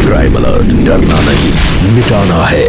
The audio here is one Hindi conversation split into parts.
क्राइम अलर्ट, डरना नहीं, मिटाना है।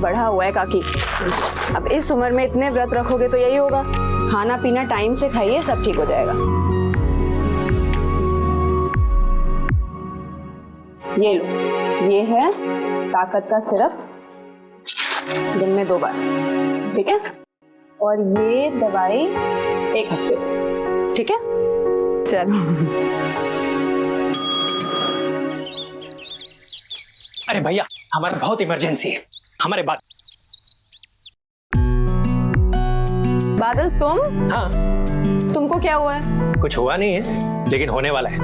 बढ़ा हुआ है काकी। अब इस उम्र में इतने व्रत रखोगे तो यही होगा, खाना पीना टाइम से खाइए, सब ठीक हो जाएगा। ये लो, ये है ताकत का सिरप, दिन में 2 बार, ठीक है? और ये दवाई 1 हफ्ते, ठीक है? चलो। अरे भैया, हमारा बहुत इमरजेंसी है, हमारे बात। बादल तुम? हाँ। तुमको क्या हुआ है? कुछ हुआ नहीं है, लेकिन होने वाला है।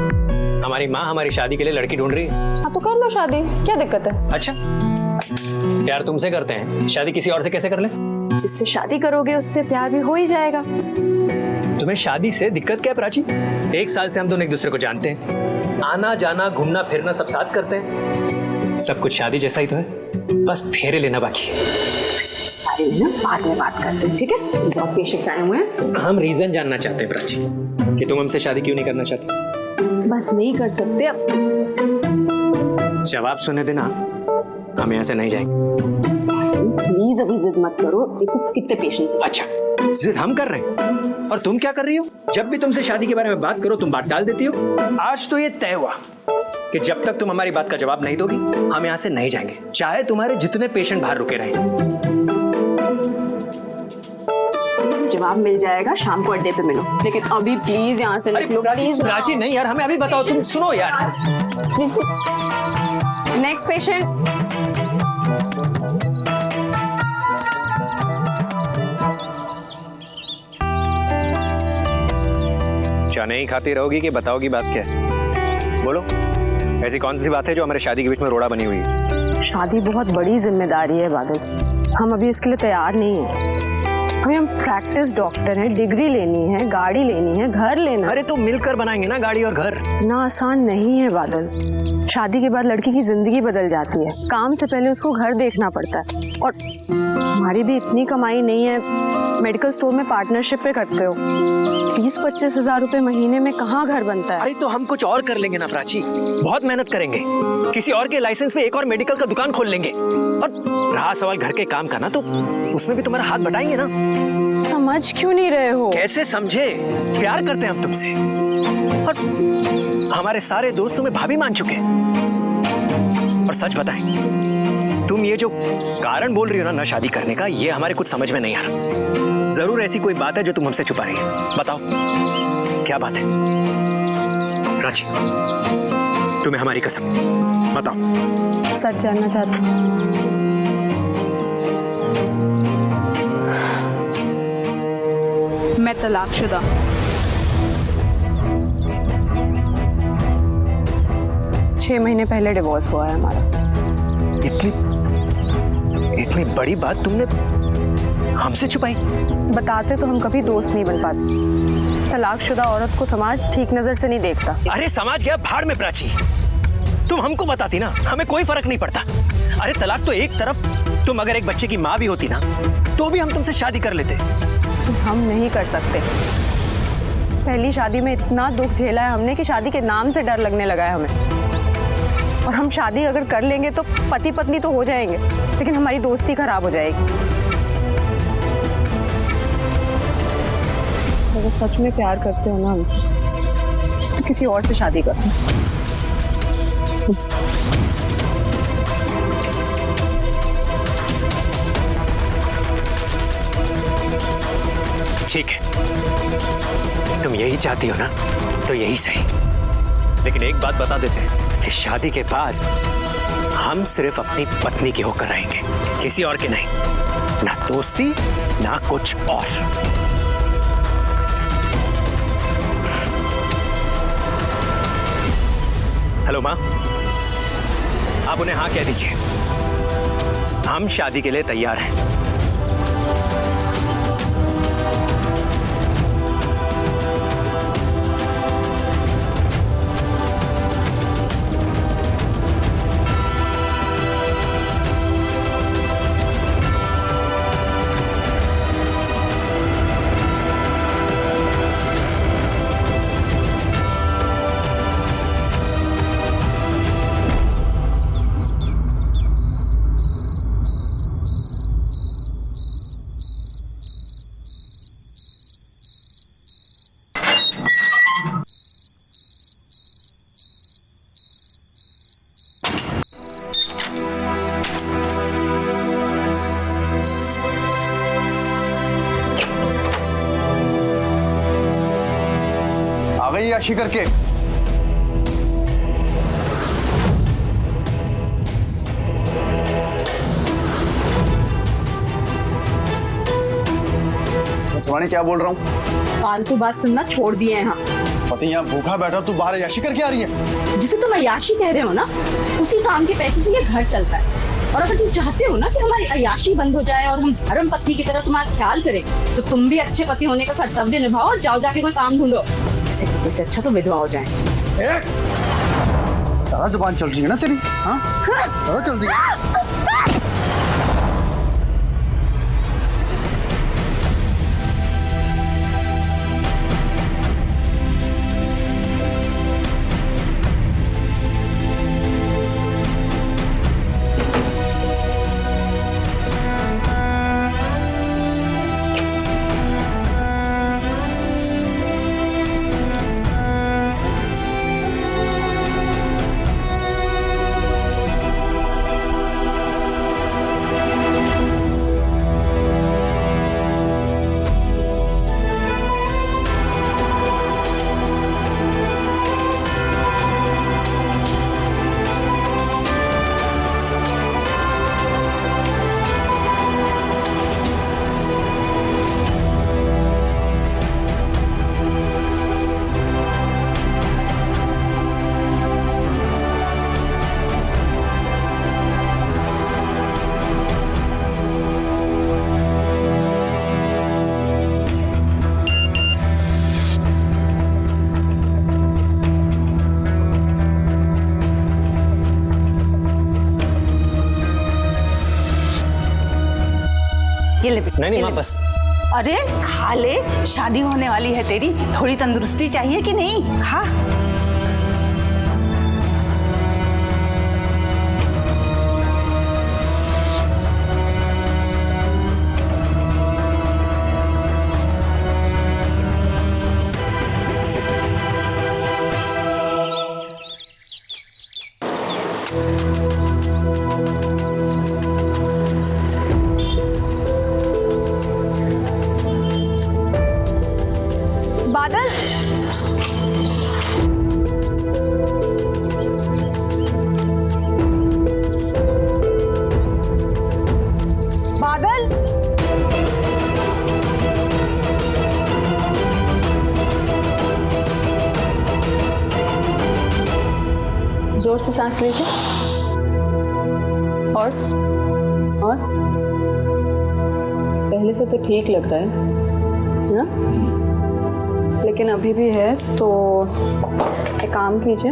हमारी माँ हमारी शादी के लिए लड़की ढूंढ रही है। हाँ तो कर लो शादी, क्या दिक्कत है? अच्छा, प्यार तुमसे करते हैं, शादी किसी और से कैसे कर ले? जिससे शादी करोगे उससे प्यार भी हो ही जाएगा। तुम्हें शादी से दिक्कत क्या है प्राची? 1 साल से हम दोनों एक दूसरे को जानते हैं, आना जाना घूमना फिरना सब साथ करते हैं, सब कुछ शादी जैसा ही तो है, बस फेरे लेना बाकी है। बाद में बात करते हैं, ठीक है? बहुत पेशेंट्स आए हुए हैं। हम रीजन जानना चाहते हैं प्राची कि तुम हमसे शादी क्यों नहीं करना चाहती। बस नहीं कर सकते अब। जवाब सुने बिना हम यहाँ से नहीं जाएंगे। प्लीज अभी जिद मत करो, देखो कितने पेशेंट्स हैं। अच्छा, जिद हम कर रहे हैं और तुम क्या कर रही हो? जब भी तुमसे शादी के बारे में बात करो तुम बात टाल देती हो। आज तो ये तय हुआ कि जब तक तुम हमारी बात का जवाब नहीं दोगी हम यहाँ से नहीं जाएंगे, चाहे तुम्हारे जितने पेशेंट बाहर रुके रहें। जवाब मिल जाएगा, शाम को अड्डे पे मिलो, लेकिन अभी प्लीज यहाँ से निकलो प्लीज। प्राची नहीं यार, हमें अभी बताओ, तुम सुनो यार। Next patient. चाय ही खाती रहोगी कि बताओगी बात क्या है? बोलो, ऐसी कौन सी बात है जो हमारे शादी के बीच में रोड़ा बनी हुई है? शादी बहुत बड़ी जिम्मेदारी है बादल, हम अभी इसके लिए तैयार नहीं है। अभी हम प्रैक्टिस डॉक्टर हैं, डिग्री लेनी है, गाड़ी लेनी है, घर लेना। अरे तो मिलकर बनाएंगे ना गाड़ी और घर। ना आसान नहीं है बादल, शादी के बाद लड़की की जिंदगी बदल जाती है, काम से पहले उसको घर देखना पड़ता है, और हमारी भी इतनी कमाई नहीं है, मेडिकल स्टोर में पार्टनरशिप पे करते हो, 20-25 हजार रुपए महीने में कहाँ घर बनता है? अरे तो हम कुछ और कर लेंगे ना प्राची, बहुत मेहनत करेंगे, किसी और के लाइसेंस पे एक और मेडिकल का दुकान खोल लेंगे, और रहा सवाल घर के काम का ना, तो उसमें भी तुम्हारा हाथ बटाएंगे ना। समझ क्यों नहीं रहे हो? कैसे समझे? प्यार करते हैं हम तुमसे, और हमारे सारे दोस्त तुम्हें भाभी मान चुके हैं। और सच बताएं, तुम ये जो कारण बोल रही हो ना शादी करने का, ये हमारे कुछ समझ में नहीं आ रहा। जरूर ऐसी कोई बात है जो तुम हमसे छुपा रही है। बताओ क्या बात है? प्राची, तुम्हें हमारी कसम, बताओ। सच जानना चाहती हूँ। मैं तलाकशुदा। छह महीने पहले डिवोर्स हुआ है हमारा। इतनी बड़ी बात तुमने हमसे छुपाई? बताते तो हम कभी दोस्त नहीं बन पाते। तलाकशुदा औरत को समाज ठीक नजर से नहीं देखता। अरे समाज गया भाड़ में प्राची, तुम हमको बताती ना, हमें कोई फर्क नहीं पड़ता। अरे तलाक तो एक तरफ, तुम अगर एक बच्चे की माँ भी होती ना तो भी हम तुमसे शादी कर लेते। हम नहीं कर सकते। पहली शादी में इतना दुख झेला है हमने कि शादी के नाम से डर लगने लगा है हमें। और हम शादी अगर कर लेंगे तो पति पत्नी तो हो जाएंगे, लेकिन हमारी दोस्ती खराब हो जाएगी। अगर सच में प्यार करते हो ना हमसे तो किसी और से शादी कर लो। ठीक है, तुम यही चाहती हो ना तो यही सही। लेकिन एक बात बता देते हैं कि शादी के बाद हम सिर्फ अपनी पत्नी के होकर रहेंगे, किसी और के नहीं। ना दोस्ती ना कुछ और। हेलो माँ, आप उन्हें हाँ कह दीजिए, हम शादी के लिए तैयार हैं। याशी करके सुहानी क्या बोल रहा हूँ? फालतू बात सुनना छोड़ दिए हैं हम। पति यहाँ भूखा बैठा, तू बाहर याशी करके आ रही है। जिसे तुम अय्याशी कह रहे हो ना, उसी काम के पैसे से ये घर चलता है। और अगर तुम चाहते हो ना कि हमारी अय्याशी बंद हो जाए और हम धर्म पत्नी की तरह तुम्हारा ख्याल करें, तो तुम भी अच्छे पति होने का कर्तव्य निभाओ और जाओ जाके कोई काम ढूंढो। इससे अच्छा तो विधवा हो जाए। ज्यादा जुबान चल रही है ना तेरी? हाँ, ज्यादा चल रही है। ये ले नहीं माँ, बस। अरे खा ले, शादी होने वाली है तेरी, थोड़ी तंदुरुस्ती चाहिए कि नहीं? खा। बादल, बादल, जोर से सांस लीजिए। और पहले से तो ठीक लग रहा है ना, लेकिन अभी भी है तो एक काम कीजिए,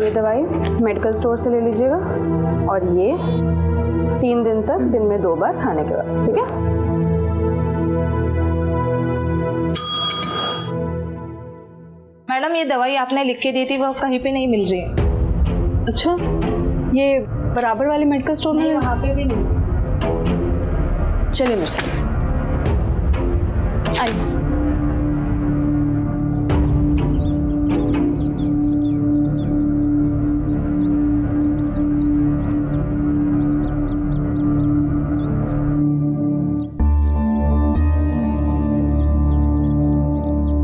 ये दवाई मेडिकल स्टोर से ले लीजिएगा और ये 3 दिन तक दिन में 2 बार खाने के बाद, ठीक है? मैडम ये दवाई आपने लिख के दी थी वो कहीं पे नहीं मिल रही है। अच्छा, ये बराबर वाले मेडिकल स्टोर में? वहाँ पे भी नहीं। चलिए मेरे साथ आइए।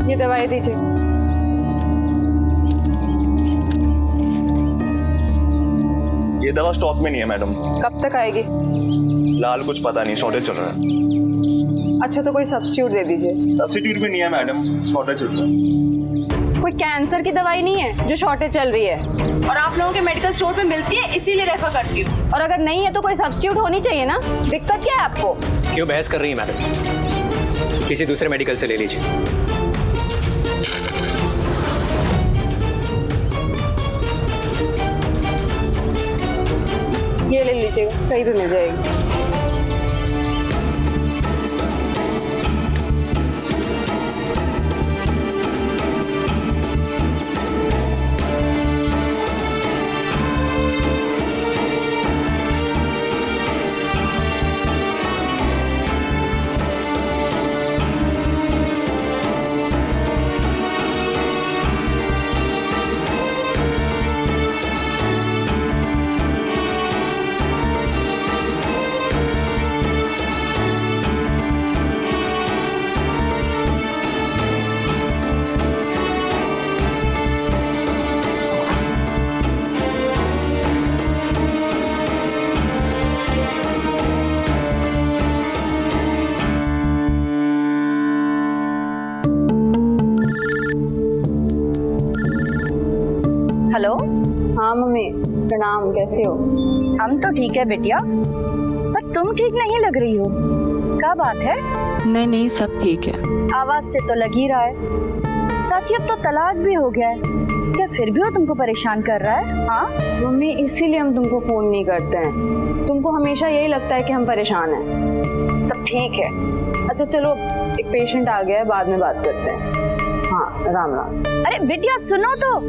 ये दवाई दीजिए। ये दवा स्टॉक में नहीं है मैडम। कब तक आएगी? फिलहाल कुछ पता नहीं, शॉर्टेज चल रहा है। अच्छा, तो कोई सब्स्टिट्यूट दे दीजिए। सब्सिट्यूट भी नहीं है मैडम, शॉर्टेज चल रहा है। कोई कैंसर की दवाई नहीं है जो शॉर्टेज चल रही है? और आप लोगों के मेडिकल स्टोर पे मिलती है इसीलिए रेफर करती हूँ। और अगर नहीं है तो कोई सब्स्टिट्यूट होनी चाहिए ना। दिक्कत क्या है आपको? क्यों बहस कर रही है मैडम? किसी दूसरे मेडिकल से ले लीजिए। ये ले लीजिएगा, कहीं भी मिल जाएगी। हेलो। हाँ मम्मी, प्रणाम, कैसे हो? हम तो ठीक है बेटिया, पर तुम ठीक नहीं लग रही हो। क्या बात है? नहीं सब ठीक है। आवाज से तो लग ही रहा है। चाची अब तो तलाक भी हो गया है, क्या फिर भी वो तुमको परेशान कर रहा है? हाँ मम्मी, इसीलिए हम तुमको फोन नहीं करते हैं। तुमको हमेशा यही लगता है कि हम परेशान हैं। सब ठीक है। अच्छा चलो, एक पेशेंट आ गया है, बाद में बात करते हैं। हाँ, राम राम। अरे बेटिया सुनो तो।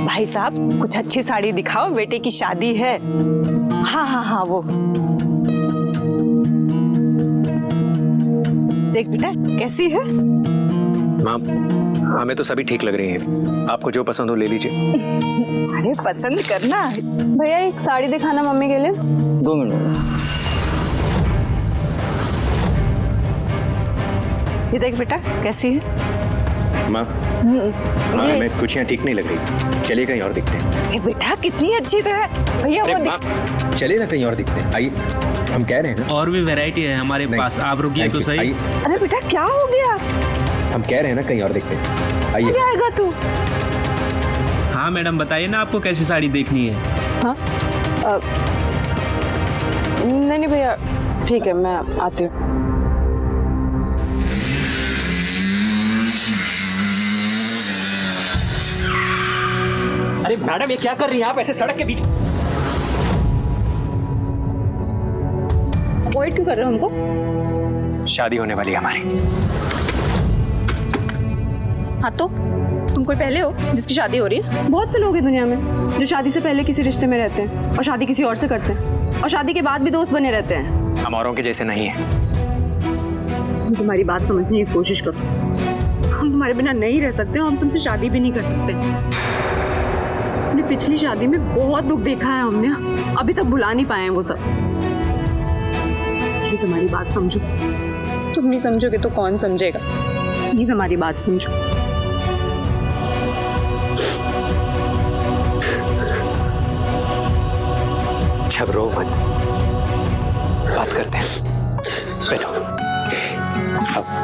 भाई साहब कुछ अच्छी साड़ी दिखाओ, बेटे की शादी है। हाँ वो देख बेटा कैसी है। माँ, हमें तो सभी ठीक लग रही हैं। आपको जो पसंद हो ले लीजिए। अरे पसंद करना। भैया एक साड़ी दिखाना मम्मी के लिए। 2 मिनट। ये देख बेटा कैसी है। माँ, हमें कुछ यहाँ ठीक नहीं लग रही, चलिए कहीं और दिखते हैं। अरे बेटा कितनी अच्छी तो है भैया। वो माँ, चलिए ना कहीं और दिखते हैं, आइए। हम कह रहे हैं ना, और भी वैरायटी है हमारे पास, आप रुकिए तो सही। अरे बेटा क्या हो गया? हम कह रहे हैं ना कहीं और दिखते हैं, आइए। जाएगा तू? हाँ मैडम बताइए ना आपको कैसी साड़ी देखनी है। हाँ नहीं भैया, ठीक है, मैं आती हूँ। अरे मैडम, ये क्या कर रही हैं आप ऐसे सड़क के बीच? अवॉइड क्यों कर रहे हो हमको? शादी होने वाली है हमारी। हाँ तो तुम कोई पहले हो जिसकी शादी हो रही है? बहुत से लोग हैं दुनिया में जो शादी से पहले किसी रिश्ते में रहते हैं और शादी किसी और से करते हैं और शादी के बाद भी दोस्त बने रहते हैं। हम औरों के जैसे नहीं हैं। तुम्हारी बात समझने की कोशिश करो। हम तुम्हारे बिना नहीं रह सकते और हम तुमसे शादी भी नहीं कर सकते। अपने पिछली शादी में बहुत दुख देखा है हमने, अभी तक भुला नहीं पाए हैं वो सब। प्लीज हमारी बात समझो। तुम नहीं समझोगे तो कौन समझेगा? प्लीज हमारी बात समझो। अब रो मत, बात करते हैं। बैठो। अब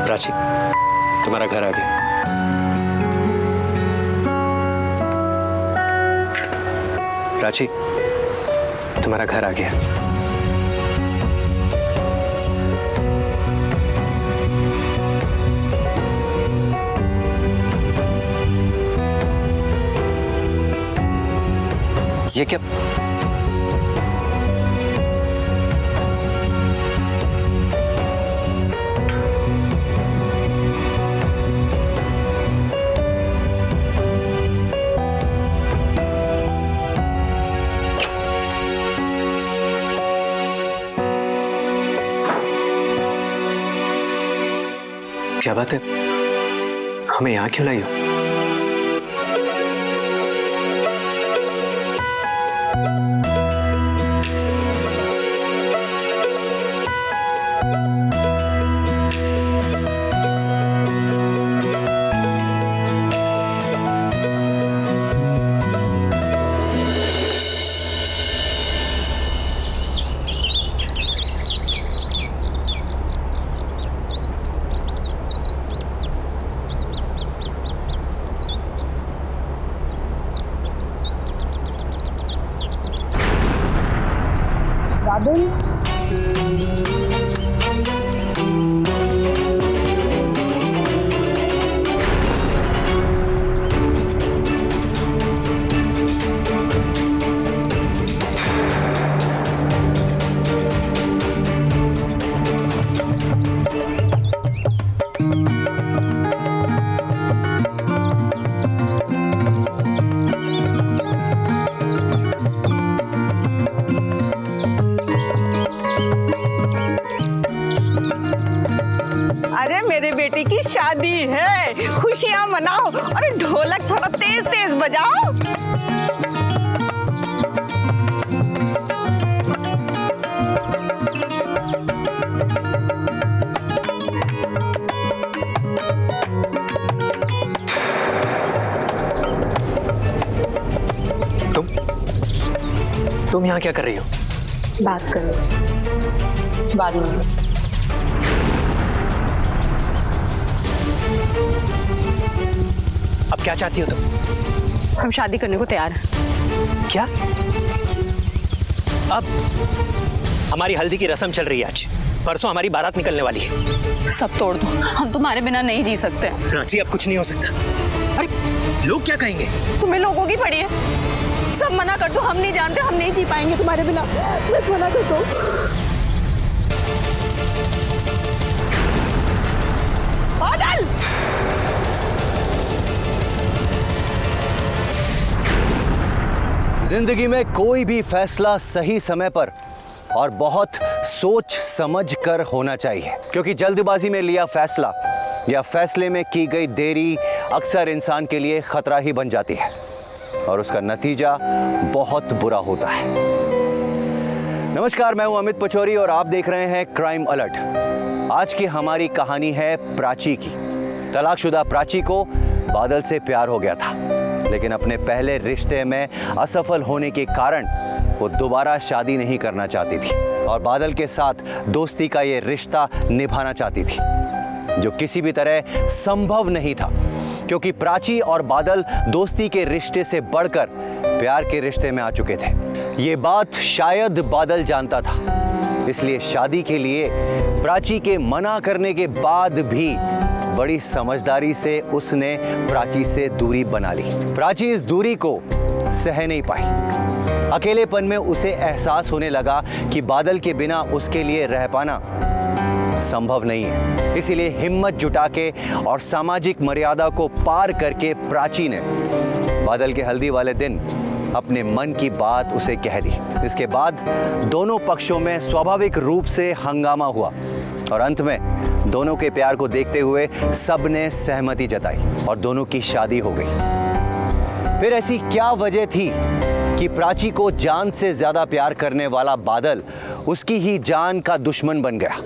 प्राची, तुम्हारा घर आ गया। प्राची, तुम्हारा घर आ गया। ये क्या? क्या बात है? हमें यहाँ क्यों लाई हो? अरे मेरे बेटे की शादी है, खुशियां मनाओ। अरे ढोलक थोड़ा तेज तेज बजाओ। तुम यहाँ क्या कर रही हो? बात करो बाद में। अब क्या चाहती हो तुम? हम शादी करने को तैयार हैं। क्या? अब हमारी हल्दी की रस्म चल रही है, आज परसों हमारी बारात निकलने वाली है। सब तोड़ दो, हम तुम्हारे बिना नहीं जी सकते। प्राची, अब कुछ नहीं हो सकता। अरे लोग क्या कहेंगे? तुम्हें लोगों की पड़ी है। सब मना कर दो, हम नहीं जानते, हम नहीं जी पाएंगे तुम्हारे बिना। बस मना कर दो। बादल, जिंदगी में कोई भी फैसला सही समय पर और बहुत सोच समझ कर होना चाहिए, क्योंकि जल्दबाजी में लिया फैसला या फैसले में की गई देरी अक्सर इंसान के लिए खतरा ही बन जाती है और उसका नतीजा बहुत बुरा होता है। नमस्कार, मैं हूं अमित पचौरी और आप देख रहे हैं क्राइम अलर्ट। आज की हमारी कहानी है प्राची की। तलाकशुदा प्राची को बादल से प्यार हो गया था, लेकिन अपने पहले रिश्ते में असफल होने के कारण वो दोबारा शादी नहीं करना चाहती थी और बादल के साथ दोस्ती का ये रिश्ता निभाना चाहती थी, जो किसी भी तरह संभव नहीं था, क्योंकि प्राची और बादल दोस्ती के रिश्ते से बढ़कर प्यार के रिश्ते में आ चुके थे। ये बात शायद बादल जानता था, इसलिए शादी के लिए प्राची के मना करने के बाद भी बड़ी समझदारी से उसने प्राची से दूरी बना ली। प्राची इस दूरी को सह नहीं पाई। अकेलेपन में उसे एहसास होने लगा कि बादल के बिना उसके लिए रह पाना संभव नहीं है। इसीलिए हिम्मत जुटा के और सामाजिक मर्यादा को पार करके प्राची ने बादल के हल्दी वाले दिन अपने मन की बात उसे कह दी। इसके बाद दोनों पक्षों में स्वाभाविक रूप से हंगामा हुआ और अंत में दोनों के प्यार को देखते हुए सबने सहमति जताई और दोनों की शादी हो गई। फिर ऐसी क्या वजह थी कि प्राची को जान से ज्यादा प्यार करने वाला बादल उसकी ही जान का दुश्मन बन गया?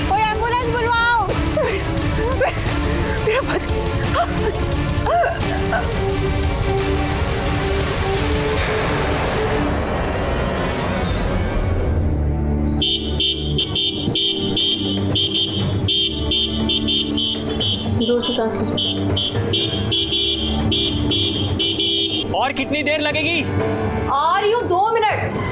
कोई एम्बुलेंस बुलवाओ। जोर से सांस लीजिए। और कितनी देर लगेगी? आ रही हूँ, 2 मिनट।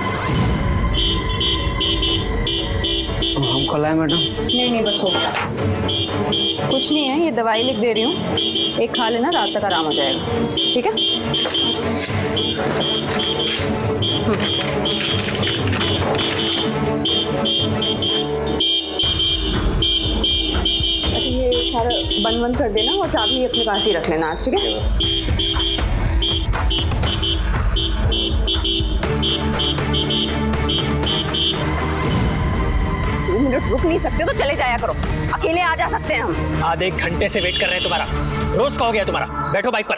हमको लाए मैडम? नहीं बस हो गया। कुछ नहीं है, ये दवाई लिख दे रही हूँ, एक खा लेना, रात तक आराम हो जाएगा। ठीक है? अच्छा, ये सारा बंद कर देना और चाबी अपने पास ही रख लेना आज। ठीक है? मिनट रुक नहीं सकते तो चले जाया करो, अकेले आ जा सकते हैं हम। आधे एक घंटे से वेट कर रहे हैं तुम्हारा। रोज का हो गया तुम्हारा। बैठो बाइक पर।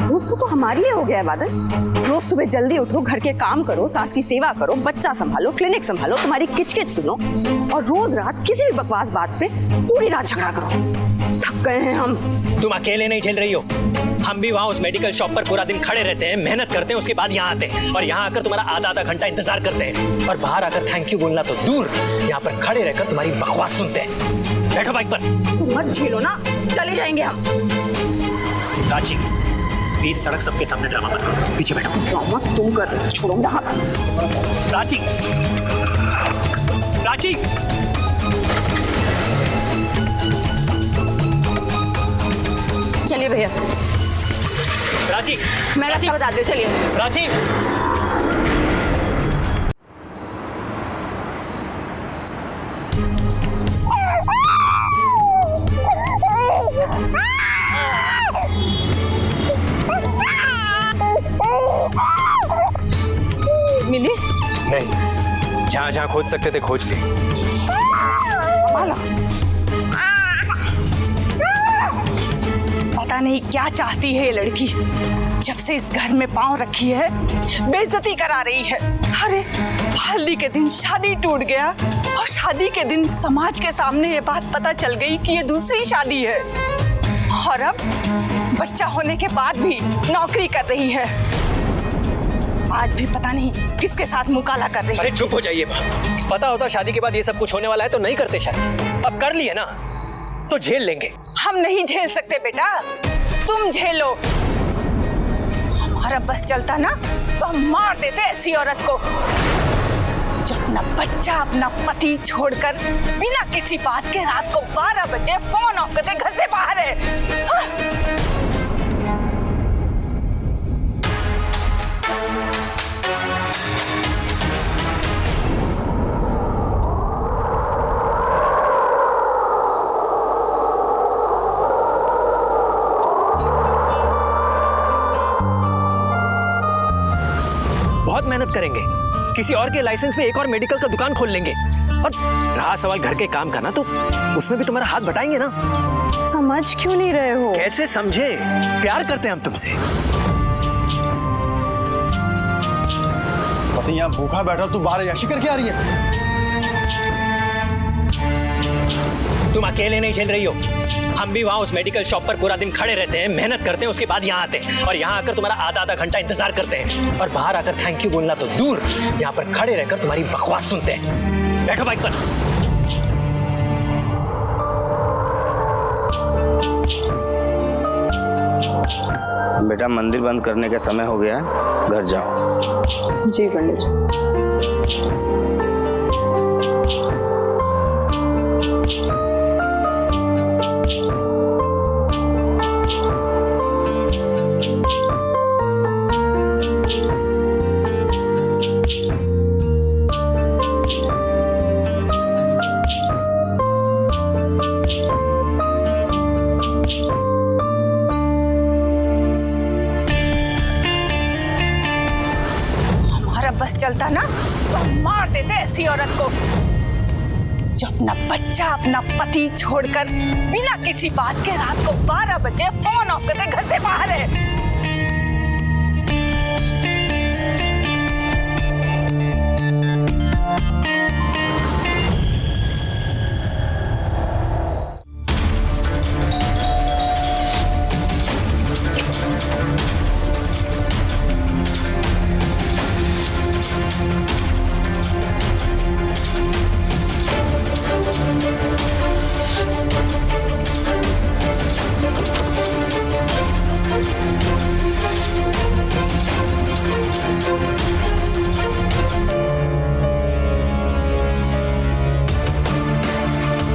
रोज का तो हमारे लिए हो गया है बादल। रोज सुबह जल्दी उठो, घर के काम करो, सास की सेवा करो, बच्चा संभालो, क्लिनिक संभालो, तुम्हारी किचकिच सुनो और रोज रात किसी भी बकवास बात पे पूरी रात झगड़ा करो। थक गए हैं हम। तुम अकेले नहीं झेल रही हो, हम भी वहाँ उस मेडिकल शॉप पर पूरा दिन खड़े रहते हैं, मेहनत करते हैं, उसके बाद यहाँ आते हैं और यहाँ आकर तुम्हारा आधा घंटा इंतजार करते हैं और बाहर आकर थैंक यू बोलना तो दूर, यहाँ पर खड़े रहकर तुम्हारी बकवास सुनते हैं। बैठो बाइक पर। तुम मत झेलो ना, चले जाएंगे हम। प्राची, बीच सड़क सबके सामने ड्रामा मत करो, पीछे बैठो। ड्रामा तुम कर रहे हो, छोड़ो ना। प्राची, प्राची, चलिए भैया। प्राची, मैं रास्ता बता दूँ, चलिए। प्राची, मिली? नहीं, जहाँ जहाँ खोज सकते थे खोज ली। पता नहीं क्या चाहती है ये लड़की, जब से इस घर में पांव रखी है बेइज्जती करा रही है। अरे हल्दी के दिन शादी टूट गया और शादी के दिन समाज के सामने ये बात पता चल गई कि ये दूसरी शादी है और अब बच्चा होने के बाद भी नौकरी कर रही है। आज भी पता नहीं किसके साथ मुंह काला कर रही है। अरे चुप हो जाइए माँ। पता होता शादी के बाद ये सब कुछ होने वाला है तो नहीं करते शादी। अब कर लिए ना तो झेल लेंगे। हम नहीं झेल सकते बेटा, तुम झेलो। हमारा बस चलता ना तो हम मार देते ऐसी औरत को जो अपना बच्चा, अपना पति छोड़कर बिना किसी बात के रात को 12 बजे फोन ऑफ करके घर से बाहर है। हाँ? बहुत मेहनत करेंगे, किसी और के लाइसेंस में एक और मेडिकल का दुकान खोल लेंगे और रहा सवाल घर के काम का ना तो उसमें भी तुम्हारा हाथ बटाएंगे ना। समझ क्यों नहीं रहे हो? कैसे समझे? प्यार करते हैं हम तुमसे। पति यहाँ भूखा बैठा, तू बाहर याशी करके आ रही है। तुम अकेले नहीं झेल रही हो, हम भी वहाँ उस मेडिकल शॉप पर पूरा दिन खड़े रहते हैं, मेहनत करते हैं, उसके बाद यहाँ आते हैं और यहाँ आकर तुम्हारा आधा आधा घंटा इंतजार करते हैं और बाहर आकर थैंक यू बोलना तो दूर, यहाँ पर खड़े रहकर तुम्हारी बकवास सुनते हैं। बैठो बाइक पर। बेटा मंदिर बंद करने का समय हो गया है, घर जाओ। जी पंडित। बस चलता ना तो मार देते ऐसी औरत को जो अपना बच्चा अपना पति छोड़कर बिना किसी बात के रात को 12 बजे फोन ऑफ करके घर से बाहर है।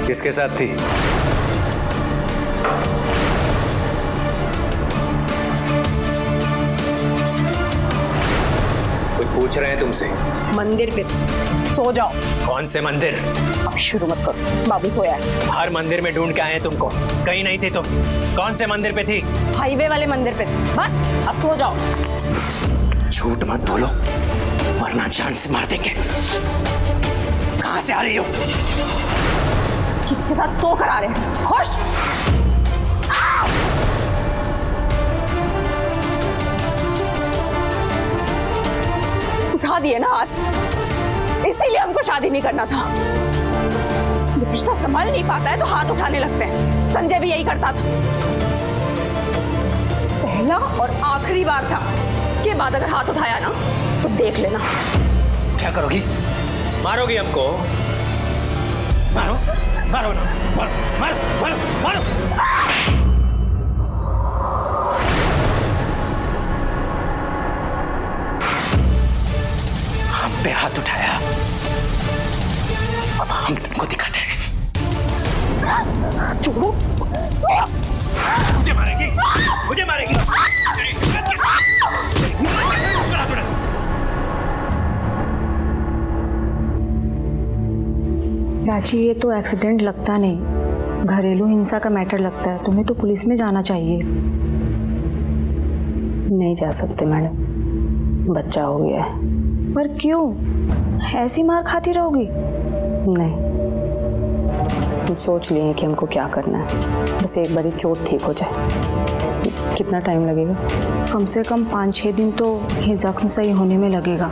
किसके साथ थी? कुछ पूछ रहे हैं तुमसे? मंदिर पे सो जाओ। कौन से मंदिर? अब शुरू मत करो, बाबू सोया है। हर मंदिर में ढूंढ के आए हैं तुमको, कहीं नहीं थी तुम। कौन से मंदिर पे थी? हाईवे वाले मंदिर पे। बस अब सो जाओ। झूठ मत बोलो वरना जान से मार देंगे। कहां से आ रही हो? किसके साथ सो कर आ रहे हैं? खुश? उठा दिए ना हाथ, इसीलिए हमको शादी नहीं करना था। जब रिश्ता संभाल नहीं पाता है तो हाथ उठाने लगते हैं। संजय भी यही करता था। पहला और आखिरी बार था के बाद अगर हाथ उठाया ना तो देख लेना। क्या करोगी? मारोगी हमको? मारो मारो मारो मारो मारो मारो। हम पे हाथ उठाया, अब हम तुमको दिखाते हैं। मुझे मारेगी, मुझे मारेगी। प्राची, ये तो एक्सीडेंट लगता नहीं, घरेलू हिंसा का मैटर लगता है। तुम्हें तो पुलिस में जाना चाहिए। नहीं जा सकते मैडम, बच्चा हो गया है। पर क्यों? ऐसी मार खाती रहोगी? नहीं, हम सोच लिए हैं कि हमको क्या करना है। बस एक बारी चोट ठीक हो जाए। कितना टाइम लगेगा? कम से कम 5-6 दिन तो ये जख्म सही होने में लगेगा।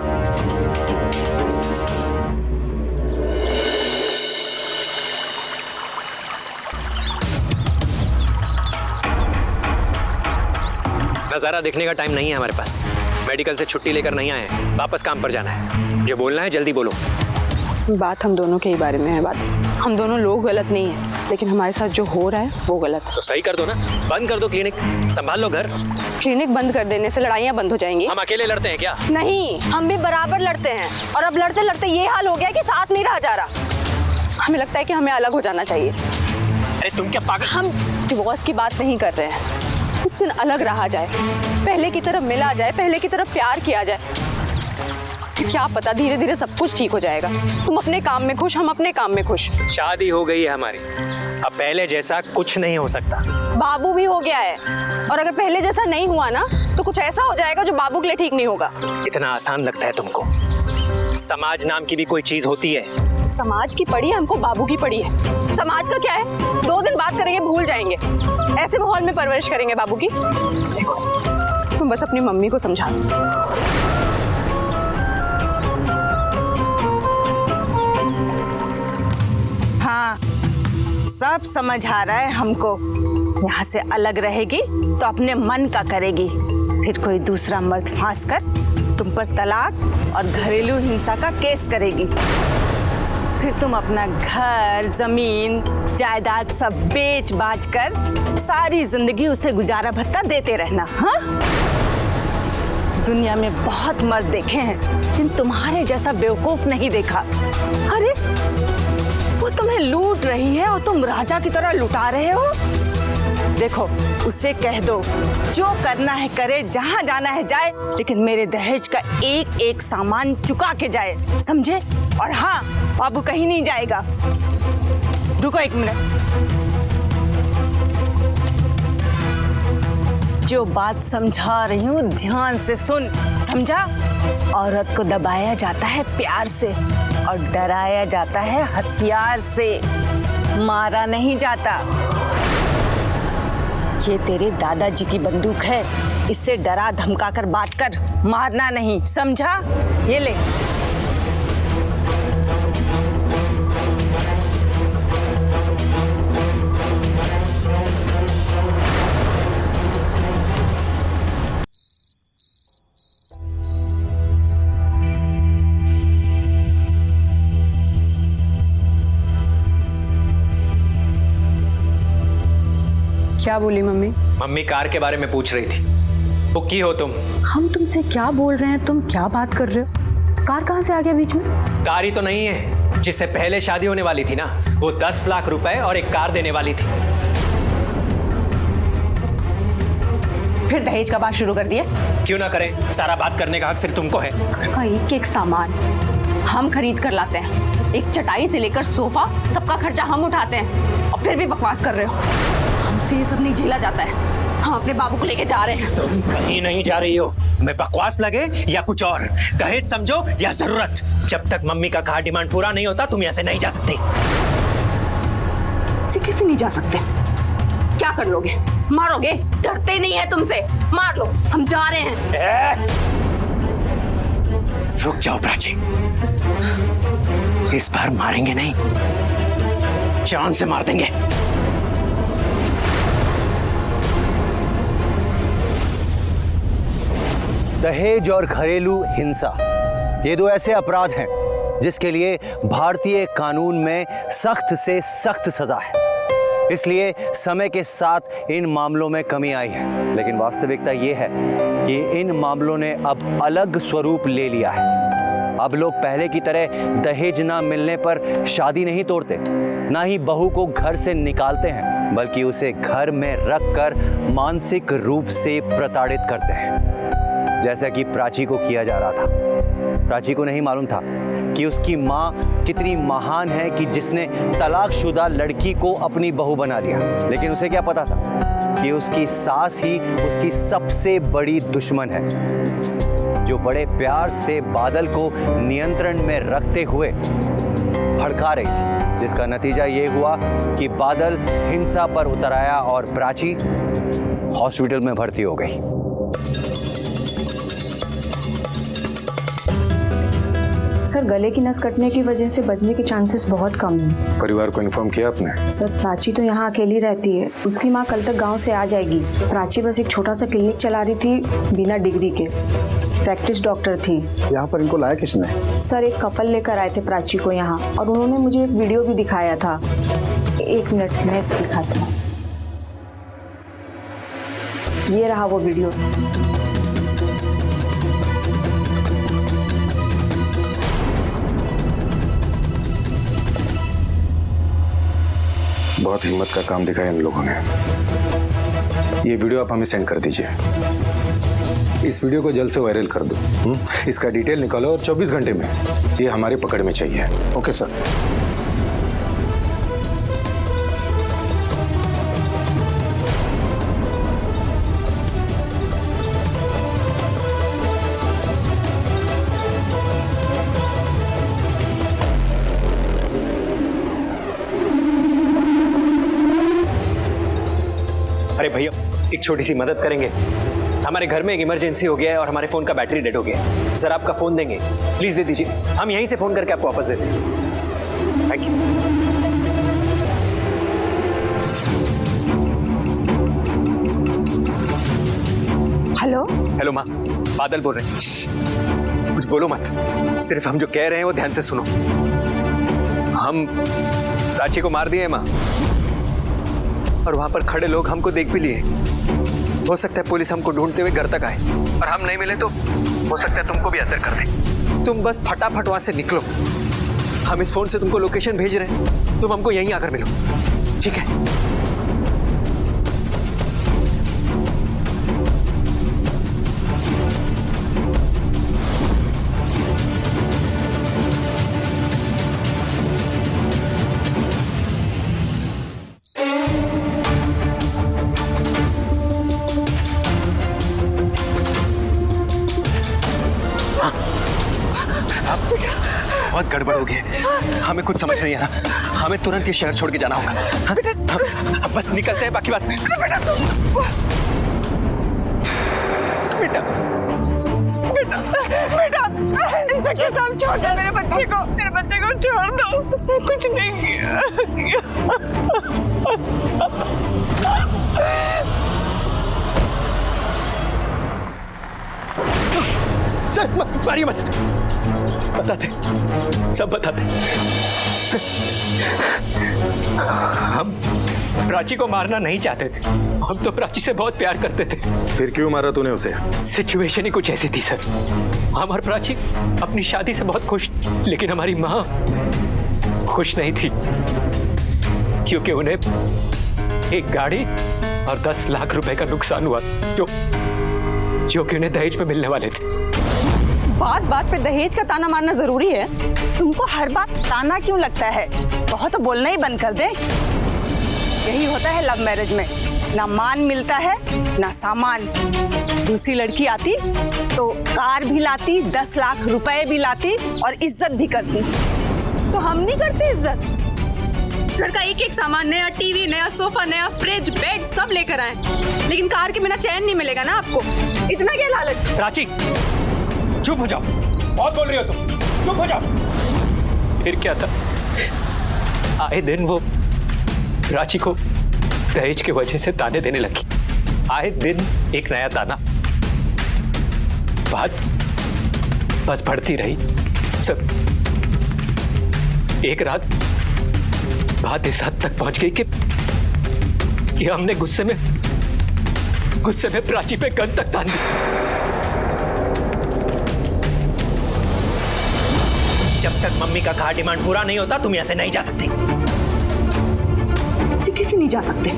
नज़ारा देखने का टाइम नहीं है हमारे पास। मेडिकल से छुट्टी लेकर नहीं आए हैं, वापस काम पर जाना है। जो बोलना है जल्दी बोलो। बात हम दोनों के ही बारे में है। बात हम दोनों लोग गलत नहीं है, लेकिन हमारे साथ जो हो रहा है वो गलत है। तो सही कर दो ना, बंद कर दो क्लिनिक, संभाल लो घर। क्लिनिक बंद कर देने से लड़ाइयाँ बंद हो जाएंगी। हम अकेले लड़ते हैं क्या? नहीं, हम भी बराबर लड़ते हैं और अब लड़ते लड़ते ये हाल हो गया कि साथ नहीं रहा जा रहा। हमें लगता है कि हमें अलग हो जाना चाहिए। अरे तुम क्या पागल? हम डिवोर्स की बात नहीं कर रहे हैं, कुछ दिन अलग रहा जाए, पहले की तरह मिला जाए, पहले की तरह प्यार किया जाए। क्या पता धीरे धीरे सब कुछ ठीक हो जाएगा। तुम अपने काम में खुश, हम अपने काम में खुश। शादी हो गई है हमारी, अब पहले जैसा कुछ नहीं हो सकता। बाबू भी हो गया है, और अगर पहले जैसा नहीं हुआ ना तो कुछ ऐसा हो जाएगा जो बाबू के लिए ठीक नहीं होगा। इतना आसान लगता है तुमको? समाज नाम की भी कोई चीज होती है? समाज की पड़ी है, हमको बाबू की पड़ी है। समाज का क्या है, 2 दिन बात करेंगे भूल जाएंगे। ऐसे माहौल में परवरिश करेंगे बाबू की। देखो तुम बस अपनी मम्मी को समझा दो। हाँ, सब समझ आ रहा है हमको। यहाँ से अलग रहेगी तो अपने मन का करेगी, फिर कोई दूसरा मर्द फांस कर तुम पर तलाक और घरेलू हिंसा का केस करेगी। फिर तुम अपना घर, जमीन, जायदाद सब बेच बाच कर सारी जिंदगी उसे गुजारा भत्ता देते रहना। हाँ, दुनिया में बहुत मर्द देखे हैं लेकिन तुम्हारे जैसा बेवकूफ नहीं देखा। अरे वो तुम्हें लूट रही है और तुम राजा की तरह लुटा रहे हो। देखो उससे कह दो जो करना है करे, जहां जाना है जाए, लेकिन मेरे दहेज का एक एक सामान चुका के जाए, समझे? और हाँ, बाबू कहीं नहीं जाएगा। रुको 1 मिनट, जो बात समझा रही हूँ ध्यान से सुन, समझा? औरत को दबाया जाता है प्यार से और डराया जाता है हथियार से, मारा नहीं जाता। ये तेरे दादाजी की बंदूक है, इससे डरा धमका कर बात कर, मारना नहीं, समझा? ये ले। क्या बोली मम्मी? मम्मी कार के बारे में पूछ रही थी। बुक की हो तुम? हम तुमसे क्या बोल रहे हैं, तुम क्या बात कर रहे हो? कार कहाँ से आ गया बीच में? कार ही तो नहीं है, जिससे पहले शादी होने वाली थी ना, वो 10 लाख रुपए और एक कार देने वाली थी। फिर दहेज का बात शुरू कर दिया? क्यों ना करें, सारा बात करने का हक सिर्फ तुमको है। एक एक सामान हम खरीद कर लाते हैं, एक चटाई से लेकर सोफा, सबका खर्चा हम उठाते हैं, और फिर भी बकवास कर रहे हो। हमसे ये सब नहीं झेला जाता है। हम अपने बाबू को लेके जा रहे हैं। तुम कहीं नहीं जा रही हो, मैं बकवास लगे या कुछ और, दहेज समझो या जरूरत, जब तक मम्मी का कहा डिमांड पूरा नहीं होता तुम यहाँ से नहीं जा सकती। कैसे नहीं जा सकते? क्या कर लोगे? मारोगे? डरते नहीं है तुमसे? मार लो, हम जा रहे हैं। रुक जाओ प्राची, इस बार मारेंगे नहीं, जान से मार देंगे। दहेज और घरेलू हिंसा, ये 2 ऐसे अपराध हैं जिसके लिए भारतीय कानून में सख्त से सख्त सजा है। इसलिए समय के साथ इन मामलों में कमी आई है, लेकिन वास्तविकता ये है कि इन मामलों ने अब अलग स्वरूप ले लिया है। अब लोग पहले की तरह दहेज ना मिलने पर शादी नहीं तोड़ते, ना ही बहू को घर से निकालते हैं, बल्कि उसे घर में रखकर मानसिक रूप से प्रताड़ित करते हैं, जैसा कि प्राची को किया जा रहा था। प्राची को नहीं मालूम था कि उसकी माँ कितनी महान है कि जिसने तलाकशुदा लड़की को अपनी बहू बना लिया, लेकिन उसे क्या पता था कि उसकी सास ही उसकी सबसे बड़ी दुश्मन है, जो बड़े प्यार से बादल को नियंत्रण में रखते हुए भड़का रही थी, जिसका नतीजा ये हुआ कि बादल हिंसा पर उतर आया और प्राची हॉस्पिटल में भर्ती हो गई। सर, गले की नस कटने की वजह से बचने के चांसेस बहुत कम हैं। परिवार को इन्फॉर्म किया आपने? सर, प्राची तो यहाँ अकेली रहती है, उसकी माँ कल तक गांव से आ जाएगी। प्राची बस एक छोटा सा क्लिनिक चला रही थी बिना डिग्री के, प्रैक्टिस डॉक्टर थी। यहाँ पर इनको लाया किसने? सर, एक कपल लेकर आए थे प्राची को यहाँ, और उन्होंने मुझे एक वीडियो भी दिखाया था। 1 मिनट में दिखाती हूँ, ये रहा वो वीडियो। बहुत हिम्मत का काम दिखाया इन लोगों ने। ये वीडियो आप हमें सेंड कर दीजिए। इस वीडियो को जल्द से वायरल कर दो। इसका डिटेल निकालो और 24 घंटे में ये हमारे पकड़ में चाहिए। Okay sir. एक छोटी सी मदद करेंगे? हमारे घर में एक इमरजेंसी हो गया है और हमारे फोन का बैटरी डेड हो गया है। सर आपका फोन देंगे, प्लीज दे दीजिए, हम यहीं से फोन करके आपको वापस देते हैं। Thank you. हेलो हेलो माँ, बादल बोल रहे हैं। कुछ बोलो मत, सिर्फ हम जो कह रहे हैं वो ध्यान से सुनो। हम प्राची को मार दिए माँ, और वहां पर खड़े लोग हमको देख भी लिए। हो सकता है पुलिस हमको ढूंढते हुए घर तक आए, और हम नहीं मिले तो हो सकता है तुमको भी अंदर कर दे। तुम बस फटाफट वहां से निकलो। हम इस फोन से तुमको लोकेशन भेज रहे हैं, तुम हमको यहीं आकर मिलो, ठीक है? बहुत गड़बड़ हो गई है, हमें कुछ समझ नहीं आ रहा। हमें तुरंत ये शहर छोड़ के जाना होगा। हम बस निकलते हैं, बाकी बात। बेटा सुन, बेटा बेटा बेटा, इंस्पेक्टर साहब छोड़ दो मेरे बच्चे को छोड़ दो, उसने कुछ नहीं किया। सर मारिए मत, बताते, सब बताते। हम प्राची को मारना नहीं चाहते थे, हम तो प्राची से बहुत प्यार करते थे। फिर क्यों मारा तूने उसे? सिचुएशन ही कुछ ऐसी थी सर। हम और प्राची अपनी शादी से बहुत खुश, लेकिन हमारी माँ खुश नहीं थी, क्योंकि उन्हें एक गाड़ी और 10 लाख रुपए का नुकसान हुआ जो कि उन्हें दहेज पे मिलने वाले थे। बात बात पे दहेज का ताना मारना जरूरी है? तुमको हर बात ताना क्यों लगता है? बहुत तो बोलना ही बंद कर दे। यही होता है लव मैरिज में, ना मान मिलता है ना सामान। दूसरी लड़की आती तो कार भी लाती, 10 लाख रुपए भी लाती और इज्जत भी करती। तो हम नहीं करते इज्जत? घर का एक एक सामान, नया टीवी, नया सोफा, नया फ्रिज, बेड सब लेकर आए, लेकिन कार के बिना चैन नहीं मिलेगा ना आपको। इतना क्या लालच? प्राची चुप हो जाओ, बहुत बोल रही हो तुम, चुप हो जाओ। फिर क्या था, आए दिन वो प्राची को दहेज की वजह से ताने देने लगी। आए दिन एक नया ताना। बात बस बढ़ती रही सब। एक रात बात इस हद तक पहुंच गई कि हमने गुस्से में प्राची पे गन तक तान दी। जब तक मम्मी का कहा डिमांड पूरा नहीं होता तुम यहाँ से नहीं जा सकते। कैसे नहीं जा सकते?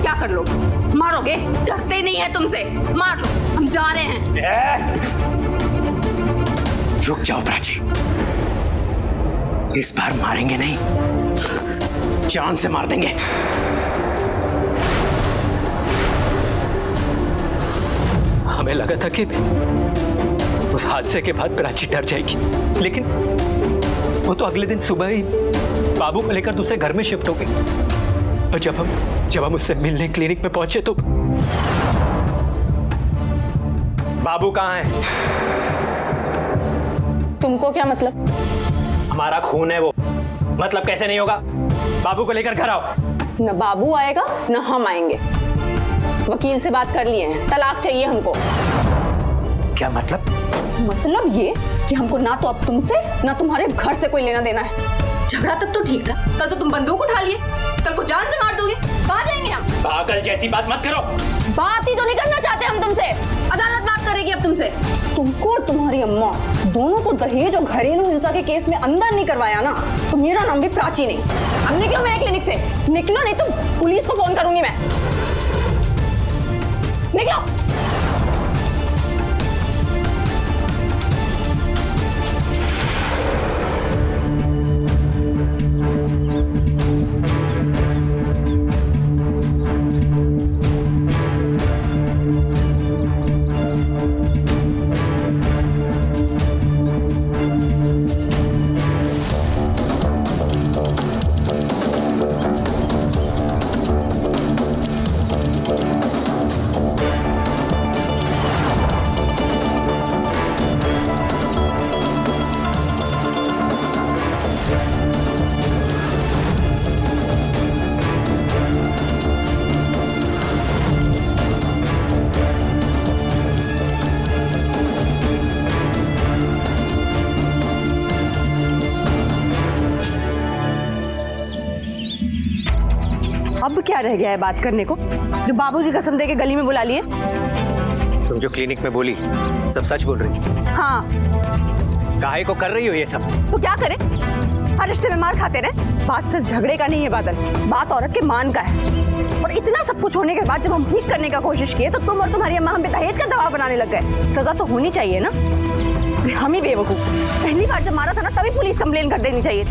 क्या कर लोगे? मारोगे? डरते नहीं है तुमसे? मार लो, हम जा रहे हैं। रुक जाओ प्राची, इस बार मारेंगे नहीं, जान से मार देंगे। हमें लगा था कि उस हादसे के बाद प्राची डर जाएगी, लेकिन वो तो अगले दिन सुबह ही बाबू को लेकर दूसरे घर में शिफ्ट हो गई। और जब हम उससे मिलने क्लिनिक में पहुंचे तो बाबू कहाँ है? तुमको क्या मतलब? हमारा खून है वो, मतलब कैसे नहीं होगा? बाबू को लेकर घर आओ। न बाबू आएगा न हम आएंगे। वकील से बात कर लिए हैं, तलाक चाहिए हमको। क्या मतलब? मतलब ये कि हमको ना तो अब तुमसे ना तुम्हारे घर से कोई लेना देना है। झगड़ा तक तो ठीक था, कल तो तुम बंदूक उठा लिए, कल को जान से मार दोगे। कहाँ जाएंगे हम? पागल जैसी बात मत करो। बात ही तो नहीं करना चाहते हम तुमसे, अदालत बात करेगी अब तुमसे। तुमको और तुम्हारी अम्मा दोनों को दहेज और घरेलू हिंसा के केस में अंदर नहीं करवाया ना, तो मेरा नाम भी प्राची नहीं। अब निकलो मेरे क्लिनिक से, निकलो नहीं तो पुलिस को फोन करूंगी मैं। निकलो। क्या रह गया है बात करने को, जो बाबू की कसम दे के गली में बुला लिए? तुम जो क्लिनिक में बोली सब सच बोल रही? हाँ। काहे को कर रही हो ये सब? तो क्या करें, हर रिश्ते में मार खाते रहे। बात सिर्फ झगड़े का नहीं है बादल, बात औरत के मान का है। और इतना सब कुछ होने के बाद जब हम ठीक करने का कोशिश किए तो तुम और तुम्हारी अम्मा हम पे दहेज का दबाव बनाने लग गए। सजा तो होनी चाहिए ना। हम ही बेवकूफ, पहली बार जब मारा था ना तभी पुलिस कंप्लेन कर देनी चाहिए।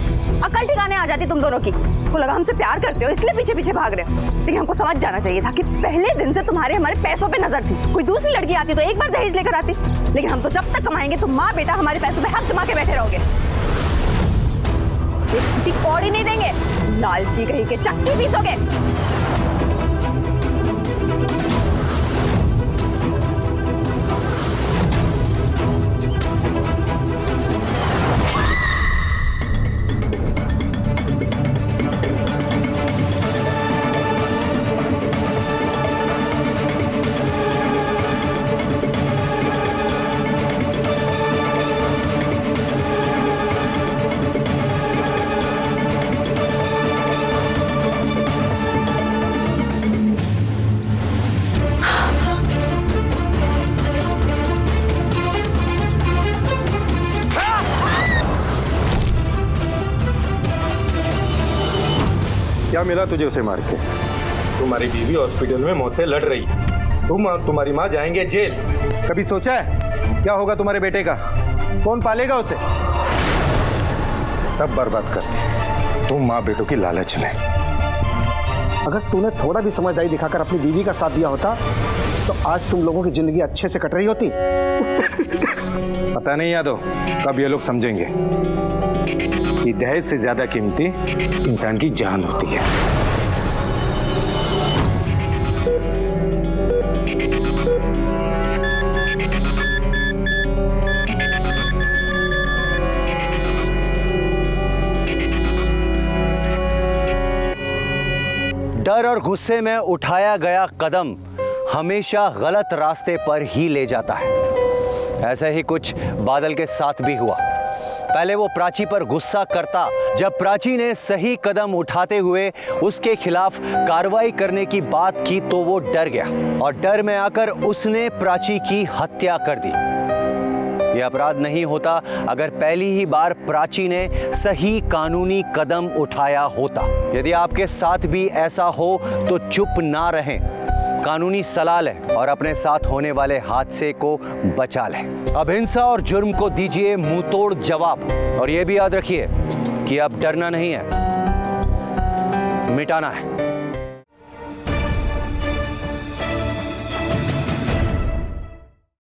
अकल ठिकाने आ जाती तुम दोनों की। तो लगा हमसे प्यार करते हो इसलिए पीछे पीछे भाग रहे हो, लेकिन हमको समझ जाना चाहिए था कि पहले दिन से तुम्हारे हमारे पैसों पे नजर थी। कोई दूसरी लड़की आती तो एक बार दहेज लेकर आती, लेकिन हम तो जब तक कमाएंगे तुम माँ बेटा हमारे पैसों पे हक जमा के बैठे रहोगे। एक कौड़ी नहीं देंगे, लालची कहीं के चक्की पीसोगे। क्या मिला तुझे उसे मार के? तुम्हारी बीवी हॉस्पिटल में मौत से लड़ रही, तुम और तुम्हारी माँ जाएंगे जेल। कभी सोचा है क्या होगा तुम्हारे बेटे का? कौन पालेगा उसे? सब बर्बाद कर दी तुम माँ बेटों की लालच ने। अगर तूने थोड़ा भी समझदारी दिखाकर अपनी बीवी का साथ दिया होता तो आज तुम लोगों की जिंदगी अच्छे से कट रही होती। पता नहीं यादव कब ये लोग समझेंगे कि दहेज से ज्यादा कीमती इंसान की जान होती है। डर और गुस्से में उठाया गया कदम हमेशा गलत रास्ते पर ही ले जाता है। ऐसा ही कुछ बादल के साथ भी हुआ। पहले वो प्राची पर गुस्सा करता, जब प्राची ने सही कदम उठाते हुए उसके खिलाफ कार्रवाई करने की बात की तो वो डर गया और डर में आकर उसने प्राची की हत्या कर दी। यह अपराध नहीं होता अगर पहली ही बार प्राची ने सही कानूनी कदम उठाया होता। यदि आपके साथ भी ऐसा हो तो चुप ना रहें, कानूनी सलाह लें और अपने साथ होने वाले हादसे को बचा लें। अब हिंसा और जुर्म को दीजिए मुंहतोड़ जवाब और यह भी याद रखिए कि अब डरना नहीं है, मिटाना है।